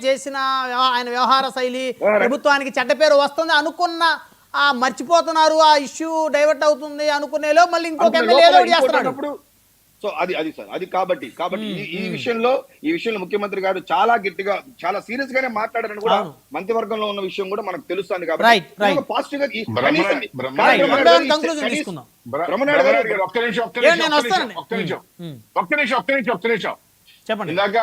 చేసిన ఆయన వ్యవహార శైలి ప్రభుత్వానికి చెడ్డ పేరు వస్తుంది అనుకున్న మర్చిపోతున్నారు, ఆ ఇష్యూ డైవర్ట్ అవుతుంది అనుకునేలో మళ్ళీ ఇంకొక ఎమ్మెల్యే ఏదో చేస్తున్నాడు. సో అది సార్ అది కాబట్టి ఈ విషయంలో ముఖ్యమంత్రి గారు చాలా గట్టిగా చాలా సీరియస్ గానే మాట్లాడారని కూడా మంత్రివర్గంలో ఉన్న విషయం కూడా మనకు తెలుస్తుంది కాబట్టి పాజిటివ్ గా చెప్పండి. ఇందాక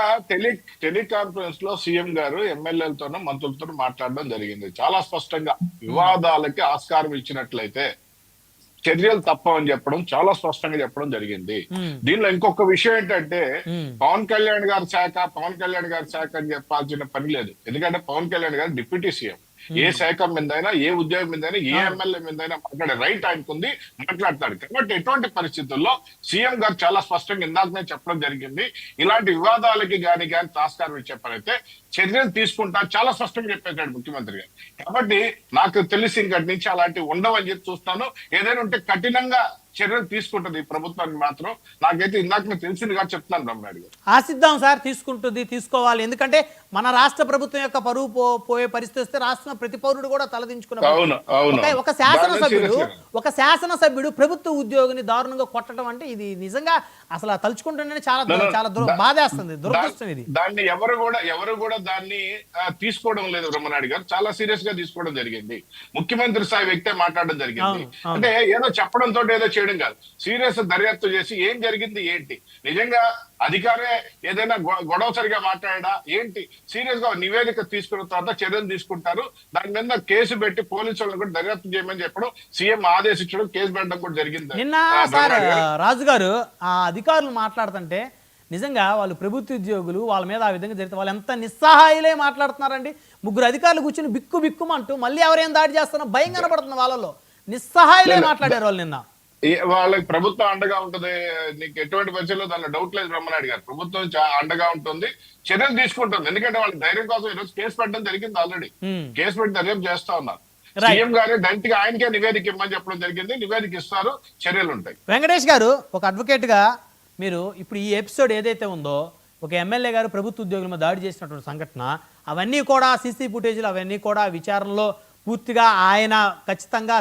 టెలికాన్ఫరెన్స్ లో సీఎం గారు ఎమ్మెల్యేలతోనూ మంత్రులతో మాట్లాడడం జరిగింది. చాలా స్పష్టంగా వివాదాలకి ఆస్కారం ఇచ్చినట్లయితే చర్యలు తప్పవని చెప్పడం చాలా స్పష్టంగా చెప్పడం జరిగింది. దీనిలో ఇంకొక విషయం ఏంటంటే పవన్ కళ్యాణ్ గారి శాఖ అని చెప్పాల్సిన పని లేదు. ఎందుకంటే పవన్ కళ్యాణ్ గారు డిప్యూటీ సీఎం. ఏ శాఖ మీదైనా, ఏ ఉద్యోగం మీదైనా, ఏ ఎమ్మెల్యే మీదైనా మాట్లాడే రైట్ ఆయనకుంది, మాట్లాడతాడు. కాబట్టి ఎటువంటి పరిస్థితుల్లో సీఎం గారు చాలా స్పష్టంగా ఇందాకనే చెప్పడం జరిగింది, ఇలాంటి వివాదాలకి కానీ ఆస్కారం ఇచ్చే పని అయితే చర్యలు తీసుకుంటా చాలా స్పష్టంగా చెప్పేశాడు ముఖ్యమంత్రి గారు. కాబట్టి నాకు తెలిసి ఇంకటి నుంచి అలాంటివి ఉండవని చెప్పి చూస్తాను. ఏదైనా ఉంటే కఠినంగా చర్యలు తీసుకుంటుంది ఈ ప్రభుత్వానికి మాత్రం. నాకైతే ఇందాక తెలిసిందిగా చెప్తున్నాను బ్రహ్మనాయుడు గారు. ఆశిద్దాం సార్, తీసుకోవాలి. ఎందుకంటే మన రాష్ట్ర ప్రభుత్వం యొక్క పరువు పోయే పరిస్థితి వస్తే రాష్ట్రం ప్రతి పౌరుడు కూడా తలదించుకున్న ఒక శాసనసభ్యుడు ప్రభుత్వ ఉద్యోగిని దారుణంగా కొట్టడం అంటే ఇది నిజంగా అసలు తలుచుకుంటేనే చాలా బాధేస్తుంది, దురదృష్టం ఇది. దాన్ని ఎవరు కూడా దాన్ని తీసుకోవడం లేదు బ్రహ్మనాయుడు గారు. చాలా సీరియస్ గా తీసుకోవడం జరిగింది. ముఖ్యమంత్రి స్థాయి వ్యక్తే మాట్లాడడం జరిగింది. అంటే ఏదో చెప్పడంతో ఏదో చేయడం కాదు, సీరియస్ దర్యాప్తు చేసి ఏం జరిగింది ఏంటి, నిజంగా అధికారే ఏదైనా గొడవ సరిగా మాట్లాడా ఏంటి, సీరియస్ గా నివేదిక తీసుకున్న తర్వాత చర్యలు తీసుకుంటారు. దాని మీద కేసు పెట్టి పోలీసు వాళ్ళని కూడా దర్యాప్తు చేయమని చెప్పడం, సీఎం ఆదేశించడం, కేసు పెట్టడం కూడా జరిగింది. నిన్న సార్ రాజు గారు ఆ అధికారులు మాట్లాడుతుంటే నిజంగా వాళ్ళు ప్రభుత్వ ఉద్యోగులు, వాళ్ళ మీద ఆ విధంగా జరిగితే వాళ్ళు ఎంత నిస్సహాయులే మాట్లాడుతున్నారండి. ముగ్గురు అధికారులు కూర్చొని బిక్కుమంటూ మళ్ళీ ఎవరేం దాడి చేస్తున్నా భయం కనబడుతుంది వాళ్ళలో. నిస్సహాయులే మాట్లాడారు వాళ్ళు నిన్న. వాళ్ళకి ప్రభుత్వం అండగా ఉంటుంది, నీకు ఎటువంటి పరిచయంలో దానిలో డౌట్ లేదు బ్రహ్మనాయుడు గారు. ప్రభుత్వం అండగా ఉంటుంది, చర్యలు తీసుకుంటుంది. ఎందుకంటే వాళ్ళ ధైర్యం కోసం ఈరోజు కేసు పెట్టడం జరిగింది. ఆల్రెడీ కేసు పెట్టి దర్యాప్తు చేస్తా ఉన్నారు. సీఎం గారు డైరెక్ట్ గా ఆయనకే నివేదిక ఇమ్మని చెప్పడం జరిగింది. నివేదిక ఇస్తారు, చర్యలు ఉంటాయి. వెంకటేష్ గారు, ఒక అడ్వకేట్ గా మీరు ఇప్పుడు ఈ ఎపిసోడ్ ఏదైతే ఉందో, ఒక ఎమ్మెల్యే గారు ప్రభుత్వ ఉద్యోగుల మీద దాడి చేసినటువంటి సంఘటన, అవన్నీ కూడా సీసీ ఫుటేజ్లు అవన్నీ కూడా విచారణలో పూర్తిగా ఆయన ఖచ్చితంగా